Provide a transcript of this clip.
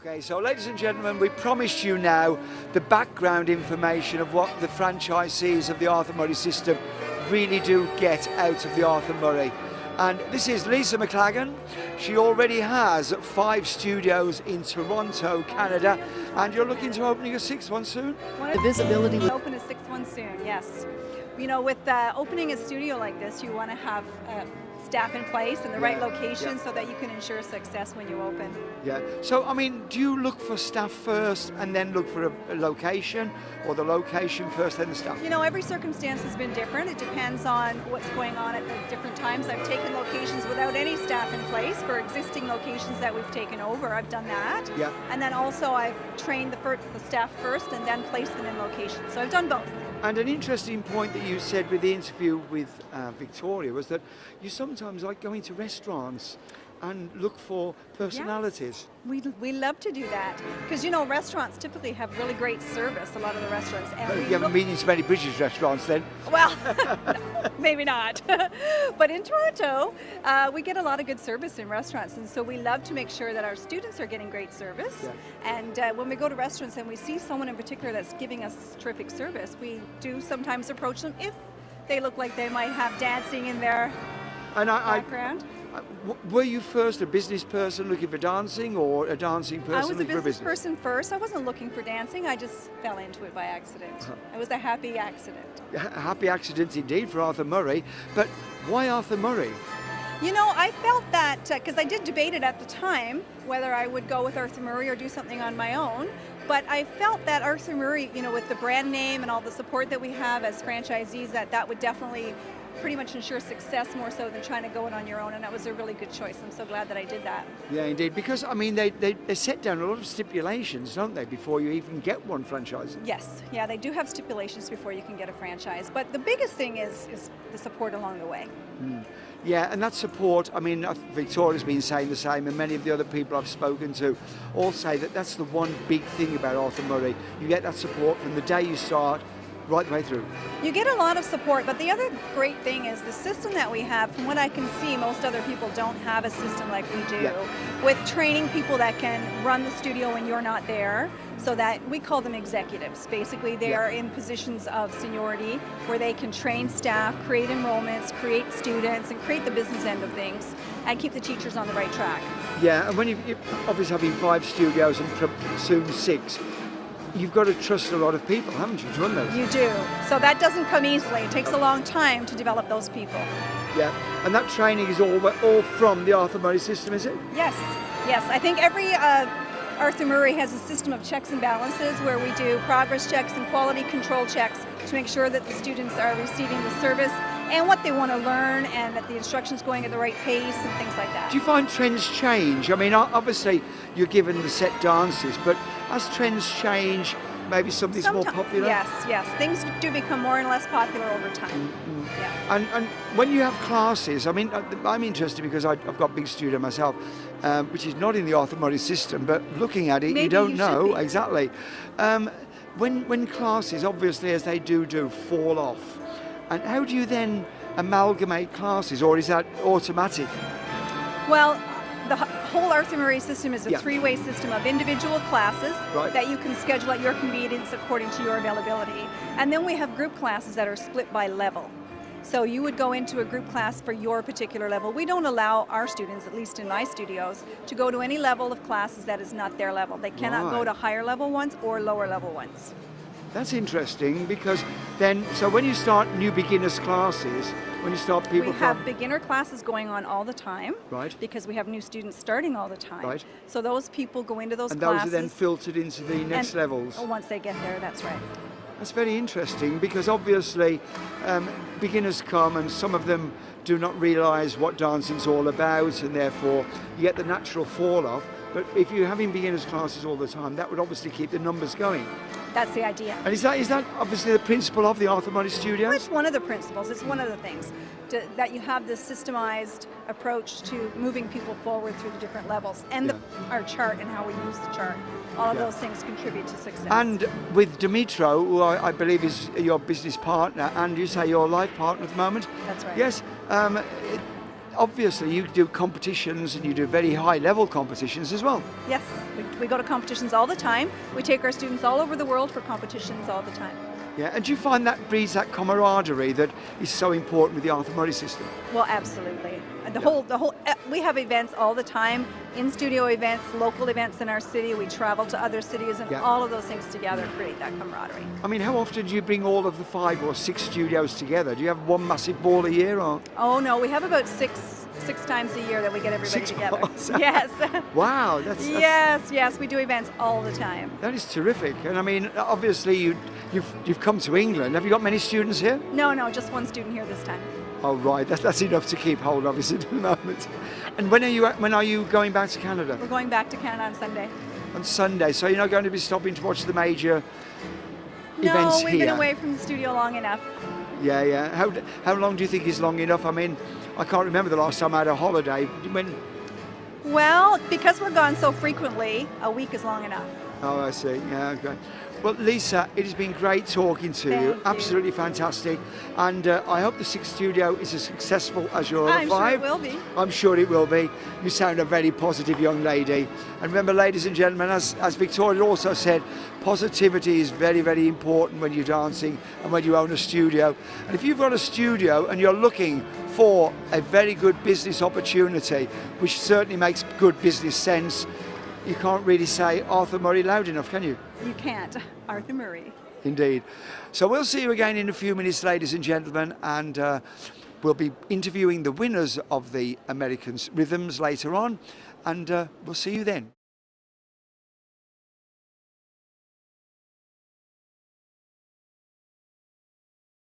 Okay, so ladies and gentlemen, we promised you now the background information of what the franchisees of the Arthur Murray system really do get out of the Arthur Murray. And this is Lisa McLaggen. She already has 5 studios in Toronto, Canada, and you're looking to opening a 6th one soon? The visibility. We'll open a 6th one soon, yes. You know, with opening a studio like this, you want to have staff in place in the right location so that you can ensure success when you open. Yeah. So, I mean, do you look for staff first and then look for a location, or the location first, then the staff? You know, every circumstance has been different. It depends on what's going on at the different times. I've taken locations without any staff in place for existing locations that we've taken over. I've done that. Yeah. And then also I've trained the staff first and then placed them in locations. So I've done both. And an interesting point that you said with the interview with Victoria was that you sometimes like going to restaurants and look for personalities. Yes. We love to do that because, you know, restaurants typically have really great service, a lot of the restaurants. And You haven't been in so many British restaurants then? Well, no, maybe not. But in Toronto, we get a lot of good service in restaurants, and so we love to make sure that our students are getting great service. Yeah. And when we go to restaurants and we see someone in particular that's giving us terrific service, we do sometimes approach them if they look like they might have dancing in their background. Were you first a business person looking for dancing, or a dancing person I was a looking for business business? person first. I wasn't looking for dancing. I just fell into it by accident. It was a happy accident. A happy accident indeed for Arthur Murray. But why Arthur Murray? You know, I felt that, because I did debate it at the time, whether I would go with Arthur Murray or do something on my own, but I felt that Arthur Murray, you know, with the brand name and all the support that we have as franchisees, that would definitely pretty much ensure success more so than trying to go it on your own, and that was a really good choice. I'm so glad that I did that. Yeah, indeed, because, I mean, they set down a lot of stipulations, don't they, before you even get one franchise? Yes, yeah, they do have stipulations before you can get a franchise, but the biggest thing is the support along the way. Yeah, and that support, I mean, Victoria's been saying the same, and many of the other people I've spoken to all say that that's the one big thing about Arthur Murray. You get that support from the day you start, right the way through. You get a lot of support, but the other great thing is the system that we have. From what I can see, most other people don't have a system like we do, with training people that can run the studio when you're not there, so that we call them executives. Basically, they are in positions of seniority where they can train staff, create enrollments, create students, and create the business end of things, and keep the teachers on the right track. Yeah, and when you obviously having 5 studios and soon 6, you've got to trust a lot of people, haven't you, to run those? You do. So that doesn't come easily. It takes a long time to develop those people. Yeah, and that training is all from the Arthur Murray system, is it? Yes, yes. I think every Arthur Murray has a system of checks and balances where we do progress checks and quality control checks to make sure that the students are receiving the service and what they want to learn, and that the instruction's going at the right pace and things like that. Do you find trends change? I mean, obviously you're given the set dances, but as trends change, maybe something's more popular? Yes. Things do become more and less popular over time. Yeah. And when you have classes, I mean, I'm interested because I've got a big studio myself, which is not in the Arthur Murray system, but looking at it, Maybe you don't you know should be. exactly. When classes, obviously, as they do fall off, and how do you then amalgamate classes, or is that automatic? Well, the whole Arthur Murray system is a Yeah. 3-way system of individual classes Right. that you can schedule at your convenience according to your availability. And then we have group classes that are split by level. So you would go into a group class for your particular level. We don't allow our students, at least in my studios, to go to any level of classes that is not their level. They cannot go Right. to higher level ones or lower level ones. That's interesting, because then, so when you start new beginners classes, when you start people We have beginner classes going on all the time, Right. because we have new students starting all the time. Right. So those people go into those and classes. those are then filtered into the next and- levels. Once they get there, that's right. That's very interesting, because obviously beginners come and some of them do not realise what dancing's all about, and therefore you get the natural fall off. But if you're having beginners classes all the time, that would obviously keep the numbers going. That's the idea. And is that obviously the principle of the Arthur Murray Studios? It's one of the principles. It's one of the things that you have this systemized approach to moving people forward through the different levels, and our chart and how we use the chart. All of those things contribute to success. And with Dimitro, who I believe is your business partner, and you say your life partner at the moment. That's right. Yes. obviously you do competitions and you do very high level competitions as well. Yes, we go to competitions all the time. We take our students all over the world for competitions all the time. Yeah, and do you find that breeds that camaraderie that is so important with the Arthur Murray system? Well, absolutely. We have events all the time, in-studio events, local events in our city. We travel to other cities, and all of those things together create that camaraderie. I mean, how often do you bring all of the 5 or 6 studios together? Do you have one massive ball a year, or? Oh no, we have about six times a year that we get everybody together. Balls. Yes. Wow, that's yes, we do events all the time. That is terrific. And I mean, obviously you've come to England. Have you got many students here? No, just one student here this time. Oh right, that's enough to keep hold of us at the moment. And when are you going back to Canada? We're going back to Canada on Sunday. On Sunday, so you're not going to be stopping to watch the major events here? No, we've been away from the studio long enough. Yeah. How long do you think is long enough? I mean, I can't remember the last time I had a holiday. When? Well, because we're gone so frequently, a week is long enough. Oh, I see. Yeah, okay. Well, Lisa, it has been great talking to you. Thank you. Absolutely fantastic. And I hope the 6th studio is as successful as your other 5. I'm sure it will be. I'm sure it will be. You sound a very positive young lady. And remember, ladies and gentlemen, as Victoria also said, positivity is very, very important when you're dancing and when you own a studio. And if you've got a studio and you're looking for a very good business opportunity, which certainly makes good business sense, you can't really say Arthur Murray loud enough, can you? You can't. Arthur Murray. Indeed. So we'll see you again in a few minutes, ladies and gentlemen, and we'll be interviewing the winners of the American Rhythms later on, and we'll see you then.